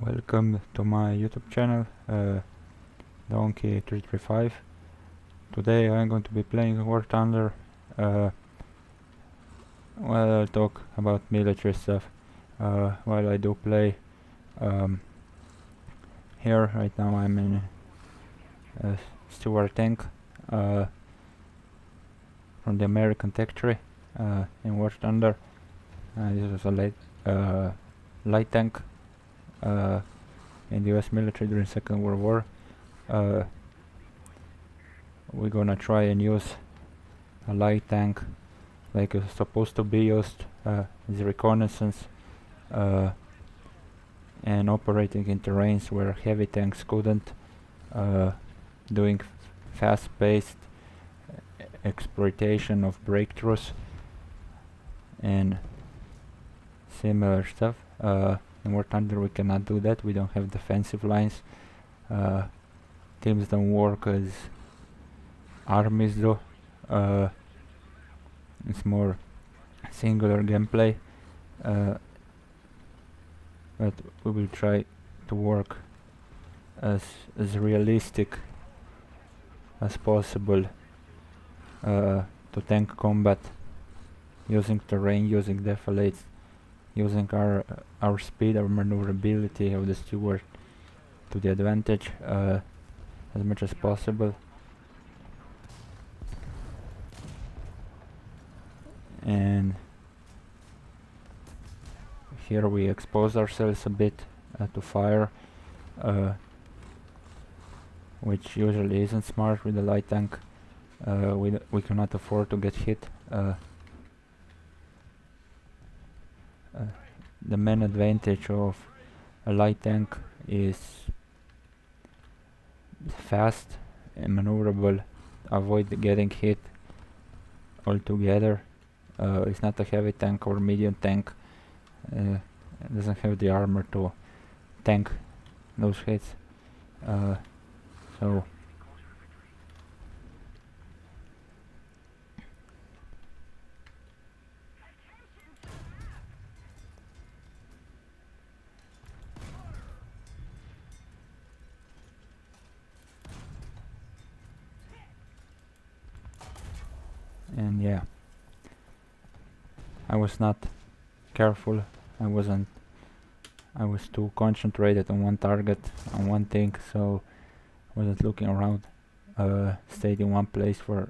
Welcome to my YouTube channel, Donkey335. Today I'm going to be playing War Thunder. I'll talk about military stuff while I do play. Here right now I'm in a Stuart tank from the American tech tree in War Thunder. This is a light tank in the US military during Second World War. We're gonna try and use a light tank like it's supposed to be used as reconnaissance and operating in terrains where heavy tanks couldn't, doing fast-paced exploitation of breakthroughs and similar stuff. In War Thunder we cannot do that. We don't have defensive lines. Teams don't work as armies do. It's more singular gameplay, but we will try to work as realistic as possible to tank combat, using terrain, using defilates, using our speed, our maneuverability of the Stuart to the advantage as much as possible. And here we expose ourselves a bit to fire, which usually isn't smart with a light tank. We cannot afford to get hit. The main advantage of a light tank is fast and maneuverable, avoid getting hit altogether. It's not a heavy tank or medium tank. It doesn't have the armor to tank those hits. So and yeah, I was not careful. I was too concentrated on one target, on one thing, so wasn't looking around. Stayed in one place for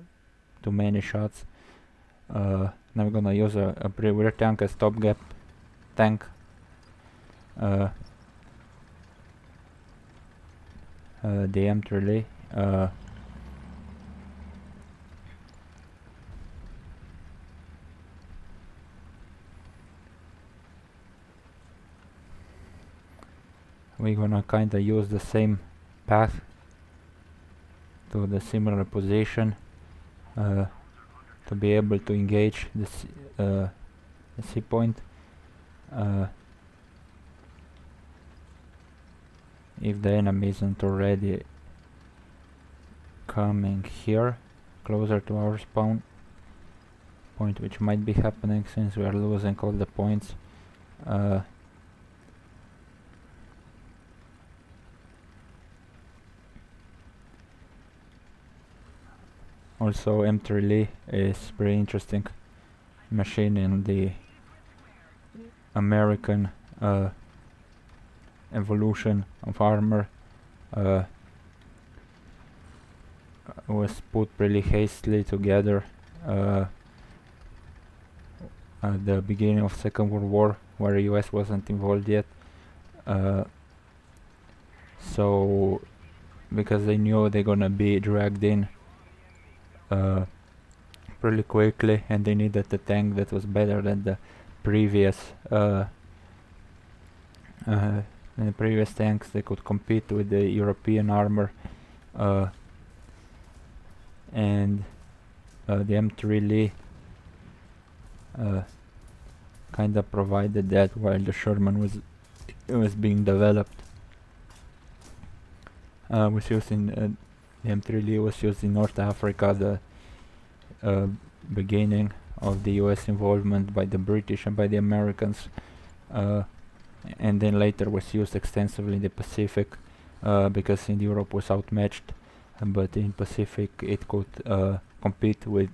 too many shots. Now we're gonna use a rear tank as stopgap tank. The M3 we're gonna kinda use the same path to the similar position to be able to engage the C point if the enemy isn't already coming here closer to our spawn point, which might be happening since we are losing all the points. Also, M3 is very interesting machine in the American evolution of armor. Was put really hastily together at the beginning of Second World War, where the US wasn't involved yet. So, because they knew they're gonna be dragged in pretty quickly, and they needed a tank that was better than the previous tanks. They could compete with the European armor, and the M3 Lee kinda provided that while the Sherman was being developed. Was used in the M3 Lee was used in North Africa, the beginning of the US involvement by the British and by the Americans. and then later was used extensively in the Pacific, because in Europe was outmatched, but in Pacific it could compete with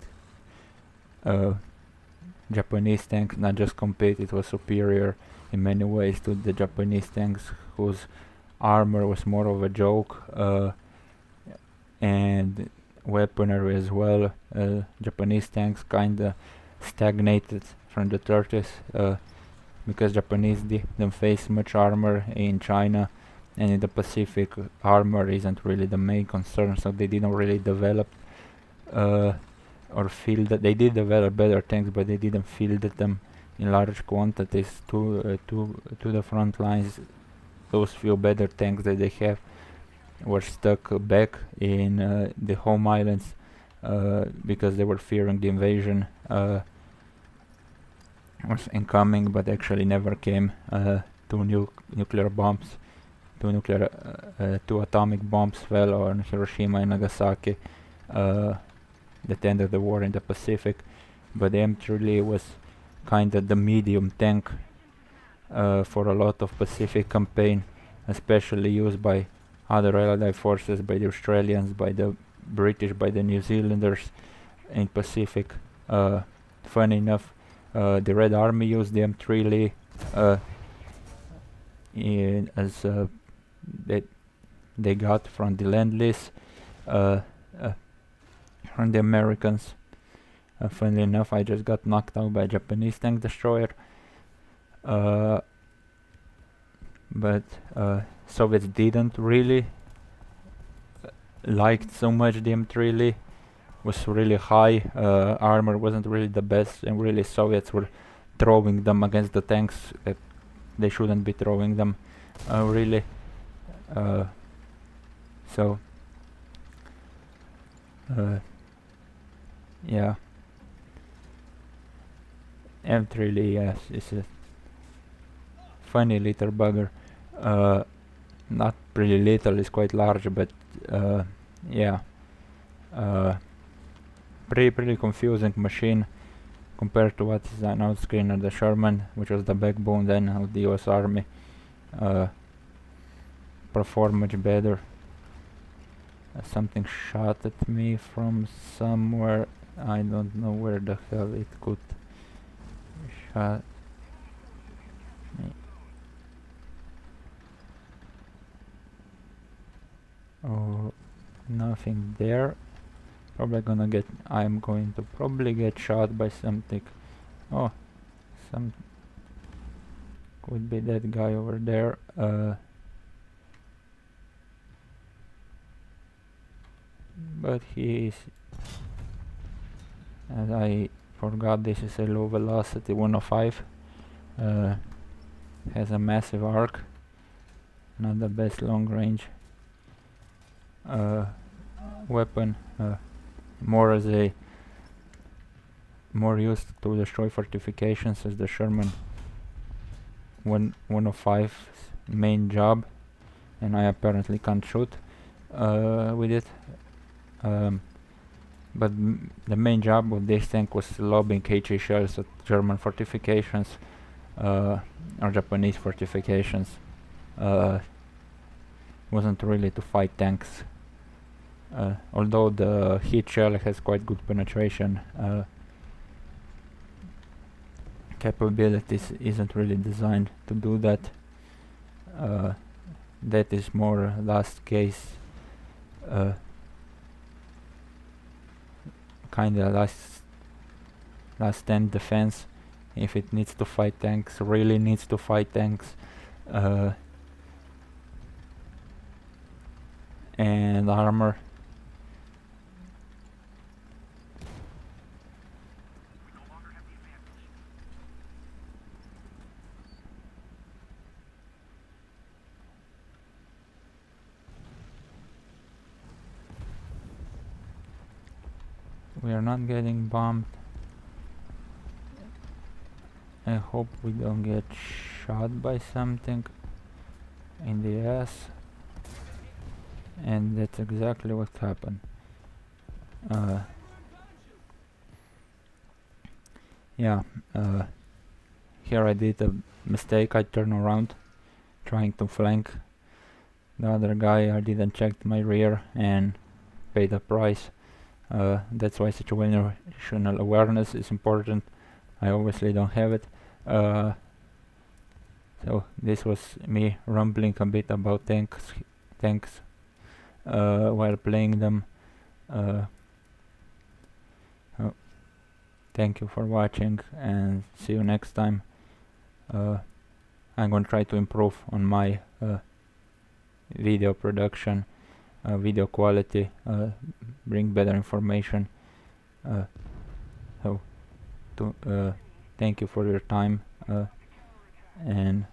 Japanese tanks. Not just compete, it was superior in many ways to the Japanese tanks, whose armor was more of a joke, and weaponry as well. Japanese tanks kinda stagnated from the 30s, because Japanese didn't face much armor in China, and in the Pacific armor isn't really the main concern, so they didn't really develop or field that. They did develop better tanks, but they didn't field them in large quantities to the front lines. Those few better tanks that they have were stuck back in the home islands, because they were fearing the invasion was incoming, but actually never came. Two nuclear bombs, two atomic bombs fell on Hiroshima and Nagasaki, that ended the war in the Pacific. But the M3 Lee was kinda the medium tank for a lot of Pacific campaign, especially used by other Allied forces, by the Australians, by the British, by the New Zealanders in Pacific. Funny enough, the Red Army used the M3 Lee as that they got from the Lend-Lease from the Americans. Funnily enough, I just got knocked out by a Japanese tank destroyer. But Soviets didn't really liked so much the M3 Lee. Was really high, armor wasn't really the best, and really Soviets were throwing them against the tanks that they shouldn't be throwing them, really. So yeah, M3 Lee, yes, is a funny little bugger. Not pretty little, it's quite large, but yeah, pretty confusing machine compared to what is an outscreener, the Sherman, which was the backbone then of the US Army. Performed much better. Something shot at me from somewhere. I don't know where the hell it could shot me. Oh, nothing there. I'm going to probably get shot by something. Oh, could be that guy over there. But he is, and I forgot, this is a low velocity 105. Has a massive arc, not the best long range weapon, more used to destroy fortifications as the Sherman 105's main job, and I apparently can't shoot with it. But the main job of this tank was lobbing HE shells at German fortifications or Japanese fortifications. Wasn't really to fight tanks. Although the heat shell has quite good penetration capabilities, isn't really designed to do that. That is more last case, kinda last stand defense. If it needs to fight tanks, really needs to fight tanks, and armor. We are not getting bombed. I hope we don't get shot by something in the ass. And that's exactly what happened. Yeah, here I did a mistake. I turned around trying to flank the other guy. I didn't check my rear and paid the price. That's why situational awareness is important. I obviously don't have it. So this was me rambling a bit about tanks while playing them. Oh, thank you for watching and see you next time. I'm gonna try to improve on my video production, video quality, bring better information. So thank you for your time and